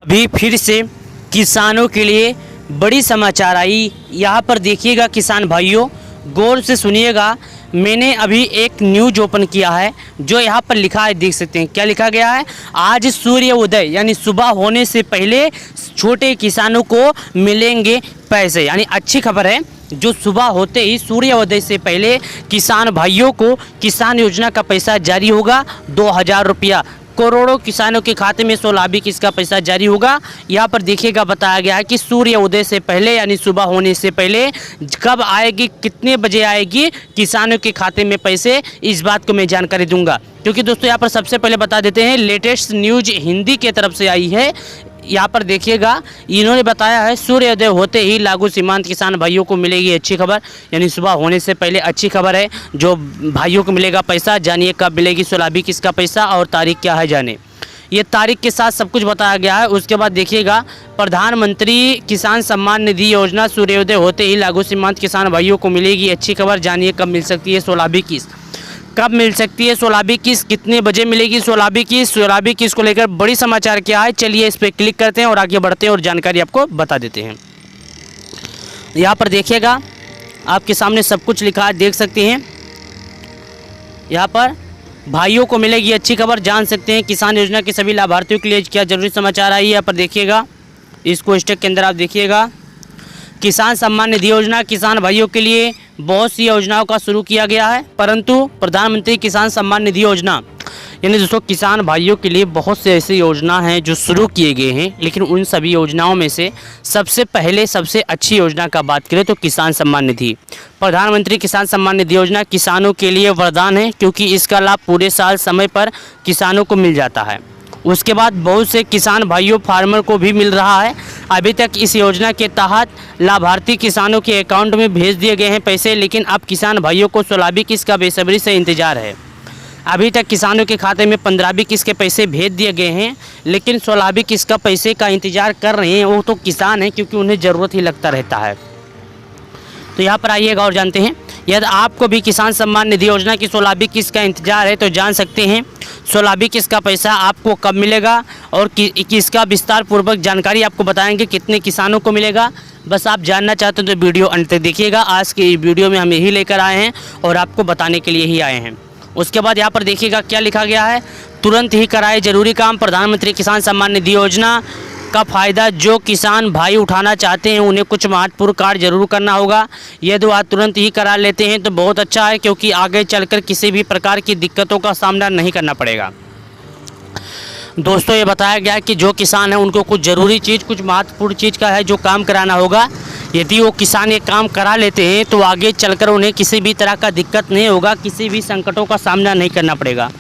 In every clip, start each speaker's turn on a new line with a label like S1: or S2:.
S1: अभी फिर से किसानों के लिए बड़ी समाचार आई। यहाँ पर देखिएगा किसान भाइयों, गौर से सुनिएगा। मैंने अभी एक न्यूज ओपन किया है जो यहाँ पर लिखा है, देख सकते हैं क्या लिखा गया है। आज सूर्य उदय यानी सुबह होने से पहले छोटे किसानों को मिलेंगे पैसे, यानी अच्छी खबर है। जो सुबह होते ही सूर्योदय से पहले किसान भाइयों को किसान योजना का पैसा जारी होगा। 2000 रुपया करोड़ों किसानों के खाते में 16 किस्त का पैसा जारी होगा। यहाँ पर देखिएगा बताया गया है कि सूर्य उदय से पहले यानी सुबह होने से पहले कब आएगी, कितने बजे आएगी किसानों के खाते में पैसे, इस बात को मैं जानकारी दूंगा। क्योंकि दोस्तों यहाँ पर सबसे पहले बता देते हैं, लेटेस्ट न्यूज हिंदी के तरफ से आई है। यहाँ पर देखिएगा इन्होंने बताया है सूर्योदय होते ही लागू सीमांत किसान भाइयों को मिलेगी अच्छी खबर, यानी सुबह होने से पहले अच्छी खबर है। जो भाइयों को मिलेगा पैसा, जानिए कब मिलेगी 16 किस्त का पैसा और तारीख क्या है जाने। ये तारीख के साथ सब कुछ बताया गया है। उसके बाद देखिएगा प्रधानमंत्री किसान सम्मान निधि योजना सूर्योदय होते ही लागू सीमांत किसान भाइयों को मिलेगी अच्छी खबर, जानिए कब मिल सकती है 16 किस्त। कब मिल सकती है 16 किस्त, कितने बजे मिलेगी 16 किस्त, 16 किस्त को लेकर बड़ी समाचार क्या है, चलिए इस पर क्लिक करते हैं और आगे बढ़ते हैं और जानकारी आपको बता देते हैं। यहाँ पर देखिएगा आपके सामने सब कुछ लिखा है, देख सकते हैं। यहाँ पर भाइयों को मिलेगी अच्छी खबर, जान सकते हैं किसान योजना के सभी लाभार्थियों के लिए क्या जरूरी समाचार आई है। यहाँ पर देखिएगा, इसको स्टेक के अंदर आप देखिएगा। किसान सम्मान निधि योजना किसान भाइयों के लिए बहुत सी योजनाओं का शुरू किया गया है, परंतु प्रधानमंत्री किसान सम्मान निधि योजना यानी दोस्तों किसान भाइयों के लिए बहुत से ऐसी योजना हैं जो शुरू किए गए हैं। लेकिन उन सभी योजनाओं में से सबसे पहले सबसे अच्छी योजना का बात करें तो किसान सम्मान निधि। प्रधानमंत्री किसान सम्मान निधि योजना किसानों के लिए वरदान है, क्योंकि इसका लाभ पूरे साल समय पर किसानों को मिल जाता है। उसके बाद बहुत से किसान भाइयों फार्मर को भी मिल रहा है। अभी तक इस योजना के तहत लाभार्थी किसानों के अकाउंट में भेज दिए गए हैं पैसे, लेकिन अब किसान भाइयों को 16 किस्त का बेसब्री से इंतजार है। अभी तक किसानों के खाते में 15 किस्त के पैसे भेज दिए गए हैं, लेकिन 16 किस्त का पैसे का इंतजार कर रहे हैं वो तो किसान हैं, क्योंकि उन्हें ज़रूरत ही लगता रहता है। तो यहाँ पर आइएगा और जानते हैं, यदि आपको भी किसान सम्मान निधि योजना की 16 किस्त का इंतजार है तो जान सकते हैं 16 किस्त का पैसा आपको कब मिलेगा और किसका विस्तार पूर्वक जानकारी आपको बताएंगे, कितने किसानों को मिलेगा। बस आप जानना चाहते हैं तो वीडियो अंत तक देखिएगा। आज के वीडियो में हम यही लेकर आए हैं और आपको बताने के लिए ही आए हैं। उसके बाद यहाँ पर देखिएगा क्या लिखा गया है, तुरंत ही कराए जरूरी काम। प्रधानमंत्री किसान सम्मान निधि योजना का फ़ायदा जो किसान भाई उठाना चाहते हैं उन्हें कुछ महत्वपूर्ण कार्य जरूर करना होगा। यदि वह तुरंत ही करा लेते हैं तो बहुत अच्छा है, क्योंकि आगे चलकर किसी भी प्रकार की दिक्कतों का सामना नहीं करना पड़ेगा। दोस्तों ये बताया गया है कि जो किसान है उनको कुछ ज़रूरी चीज़, कुछ महत्वपूर्ण चीज़ का है जो काम कराना होगा। यदि वो किसान ये काम करा लेते हैं तो आगे चलकर उन्हें किसी भी तरह का दिक्कत नहीं होगा, किसी भी संकटों का सामना नहीं करना पड़ेगा।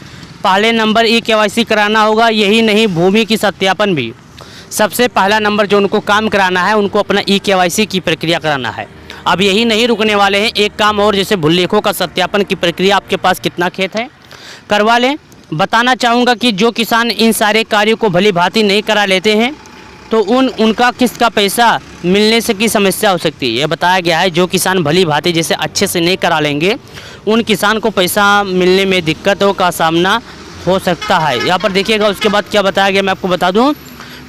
S1: पहले नंबर KYC कराना होगा, यही नहीं भूमि की सत्यापन भी। सबसे पहला नंबर जो उनको काम कराना है, उनको अपना KYC की प्रक्रिया कराना है। अब यही नहीं रुकने वाले हैं, एक काम और, जैसे भूलेखों का सत्यापन की प्रक्रिया, आपके पास कितना खेत है करवा लें। बताना चाहूँगा कि जो किसान इन सारे कार्यों को भली भांति नहीं करा लेते हैं तो उनका किस्त का पैसा मिलने से की समस्या हो सकती है। यह बताया गया है जो किसान भली भांति जैसे अच्छे से नहीं करा लेंगे उन किसान को पैसा मिलने में दिक्कतों का सामना हो सकता है। यहाँ पर देखिएगा उसके बाद क्या बताया गया, मैं आपको बता दूँ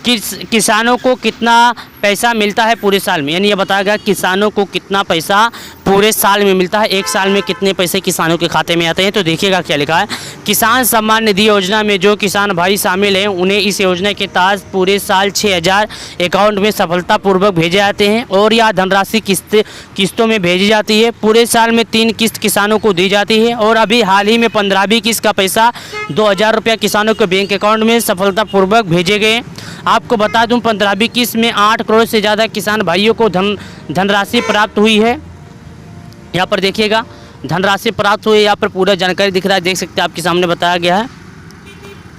S1: कि किसानों को कितना पैसा मिलता है पूरे साल में, यानी ये बताया गया किसानों को कितना पैसा पूरे साल में मिलता है, एक साल में कितने पैसे किसानों के खाते में आते हैं। तो देखिएगा क्या लिखा है, किसान सम्मान निधि योजना में जो किसान भाई शामिल हैं उन्हें इस योजना के तहत पूरे साल 6000 अकाउंट में सफलतापूर्वक भेजे जाते हैं और यह धनराशि किस्तों में भेजी जाती है। पूरे साल में 3 किस्त किसानों को दी जाती है और अभी हाल ही में 15वीं किस्त का पैसा 2000 रुपया किसानों के बैंक अकाउंट में सफलतापूर्वक भेजे गए। आपको बता दूं 15वीं किस्त में 8 करोड़ से ज़्यादा किसान भाइयों को धनराशि प्राप्त हुई है। यहाँ पर देखिएगा धनराशि प्राप्त हुई है, यहाँ पर पूरा जानकारी दिख रहा है, देख सकते हैं आपके सामने बताया गया है।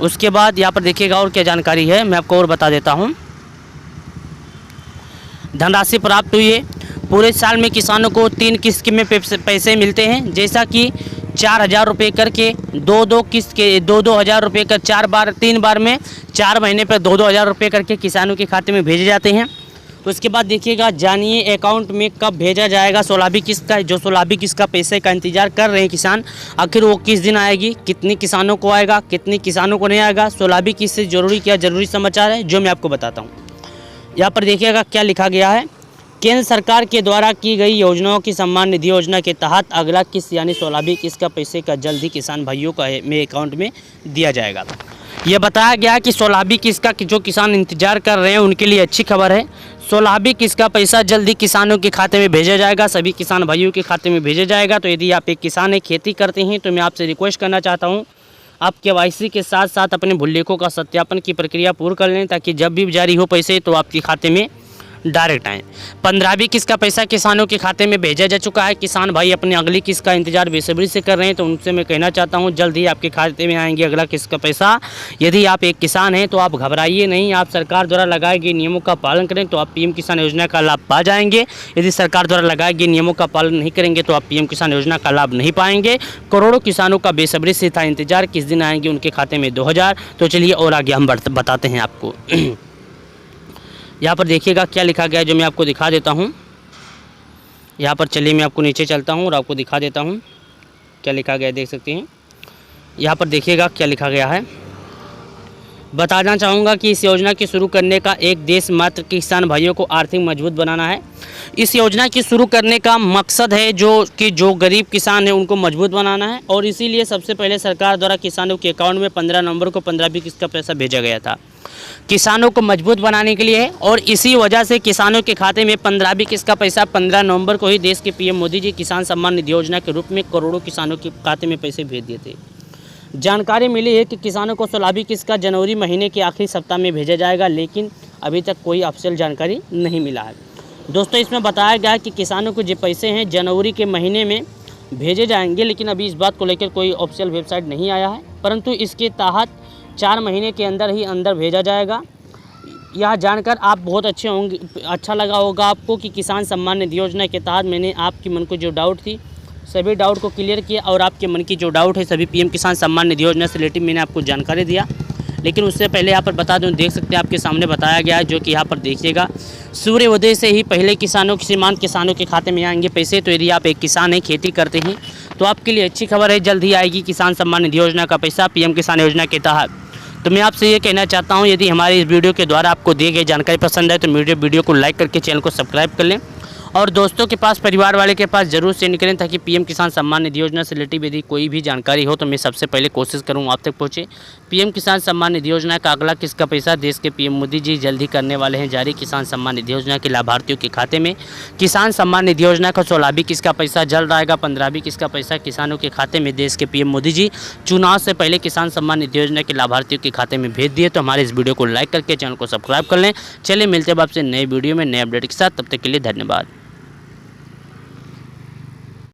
S1: उसके बाद यहाँ पर देखिएगा और क्या जानकारी है, मैं आपको और बता देता हूँ। धनराशि प्राप्त हुई है, पूरे साल में किसानों को 3 किस्त में पैसे मिलते हैं, जैसा कि 4000 रुपये करके 2-2 किस्त के 2-2 हज़ार रुपये कर 3 बार में 4 महीने पर 2-2 हज़ार रुपये करके किसानों के खाते में भेजे जाते हैं। उसके बाद देखिएगा, जानिए अकाउंट में कब भेजा जाएगा 16वीं किस्त का। जो 16वीं किस्त का पैसे का इंतजार कर रहे हैं किसान, आखिर वो किस दिन आएगी, कितने किसानों को आएगा, कितने किसानों को नहीं आएगा, 16वीं किस्त से जरूरी क्या जरूरी समाचार है जो मैं आपको बताता हूँ। यहाँ पर देखिएगा क्या लिखा गया है। केंद्र सरकार के द्वारा की गई योजनाओं की सम्मान निधि योजना के तहत अगला किस्त यानी 16वीं किस्त का पैसे का जल्द ही किसान भाइयों का में अकाउंट में दिया जाएगा। यह बताया गया कि 16वीं किस्त का जो किसान इंतजार कर रहे हैं उनके लिए अच्छी खबर है। 16वीं किस्त का पैसा जल्द ही किसानों के खाते में भेजा जाएगा, सभी किसान भाइयों के खाते में भेजा जाएगा। तो यदि आप एक किसान है, खेती करते हैं, तो मैं आपसे रिक्वेस्ट करना चाहता हूँ आप KYC के साथ साथ अपने भूलेखों का सत्यापन की प्रक्रिया पूर्ण कर लें, ताकि जब भी जारी हो पैसे तो आपके खाते में डायरेक्ट आए। 15वीं किस्त का पैसा किसानों के खाते में भेजा जा चुका है। किसान भाई अपनी अगली किस्त का इंतजार बेसब्री से कर रहे हैं, तो उनसे मैं कहना चाहता हूं जल्द ही आपके खाते में आएंगे अगला किस्त का पैसा। यदि आप एक किसान हैं तो आप घबराइए नहीं, आप सरकार द्वारा लगाए गए नियमों का पालन करें तो आप PM किसान योजना का लाभ पा जाएंगे। यदि सरकार द्वारा लगाए गए नियमों का पालन नहीं करेंगे तो आप PM किसान योजना का लाभ नहीं पाएंगे। करोड़ों किसानों का बेसब्री से था इंतजार, किस दिन आएंगे उनके खाते में 2000। तो चलिए और आगे हम बताते हैं आपको। यहाँ पर देखिएगा क्या लिखा गया है जो मैं आपको दिखा देता हूँ। यहाँ पर चलिए मैं आपको नीचे चलता हूँ और आपको दिखा देता हूँ क्या लिखा गया है, देख सकते हैं। यहाँ पर देखिएगा क्या लिखा गया है। बताना चाहूँगा कि इस योजना के शुरू करने का एक देश मात्र किसान भाइयों को आर्थिक मजबूत बनाना है। इस योजना की शुरू करने का मकसद है जो गरीब किसान है उनको मजबूत बनाना है, और इसीलिए सबसे पहले सरकार द्वारा किसानों के अकाउंट में 15 नवंबर को 15वीं किस्त का पैसा भेजा गया था, किसानों को मजबूत बनाने के लिए है। और इसी वजह से किसानों के खाते में 15वीं किस्त का पैसा 15 नवंबर को ही देश के PM मोदी जी किसान सम्मान निधि योजना के रूप में करोड़ों किसानों के खाते में पैसे भेज दिए थे। जानकारी मिली है कि किसानों को 16वीं किस्त का जनवरी महीने के आखिरी सप्ताह में भेजा जाएगा, लेकिन अभी तक कोई ऑफिशियल जानकारी नहीं मिला है। दोस्तों, इसमें बताया गया है कि किसानों को जो पैसे हैं जनवरी के महीने में भेजे जाएंगे, लेकिन अभी इस बात को लेकर कोई ऑफिशियल वेबसाइट नहीं आया है, परंतु इसके तहत 4 महीने के अंदर भेजा जाएगा। यह जानकर आप बहुत अच्छे होंगे, अच्छा लगा होगा आपको कि किसान सम्मान निधि योजना के तहत मैंने आपके मन को जो डाउट थी सभी डाउट को क्लियर किया, और आपके मन की जो डाउट है सभी PM किसान सम्मान निधि योजना से रिलेटेड मैंने आपको जानकारी दिया। लेकिन उससे पहले यहाँ पर बता दूं, देख सकते हैं आपके सामने बताया गया है, जो कि यहाँ पर देखिएगा सूर्योदय से ही पहले सीमांत किसानों के खाते में आएंगे पैसे। तो यदि आप एक किसान हैं, खेती करते हैं, तो आपके लिए अच्छी खबर है, जल्द ही आएगी किसान सम्मान निधि योजना का पैसा PM किसान योजना के तहत। तो मैं आपसे ये कहना चाहता हूँ, यदि हमारे इस वीडियो के द्वारा आपको दी गई जानकारी पसंद है तो वीडियो को लाइक करके चैनल को सब्सक्राइब कर लें, और दोस्तों के पास, परिवार वाले के पास जरूर सेंड करें, ताकि PM किसान सम्मान निधि योजना से रिलेटेड यदि कोई भी जानकारी हो तो मैं सबसे पहले कोशिश करूँ आप तक पहुँचे। PM किसान सम्मान निधि योजना का अगला किस्त का पैसा देश के PM मोदी जी जल्द ही करने वाले हैं जारी। किसान सम्मान निधि योजना के लाभार्थियों के खाते में किसान सम्मान निधि योजना का 16वीं किस्त का पैसा जल्द आएगा। 15वीं किस्त का पैसा किसानों के खाते में देश के PM मोदी जी चुनाव से पहले किसान सम्मान निधि योजना के लाभार्थियों के खाते में भेज दिए। तो हमारे इस वीडियो को लाइक करके चैनल को सब्सक्राइब कर लें। चलिए मिलते हैं आपसे नए वीडियो में नए अपडेट के साथ, तब तक के लिए धन्यवाद।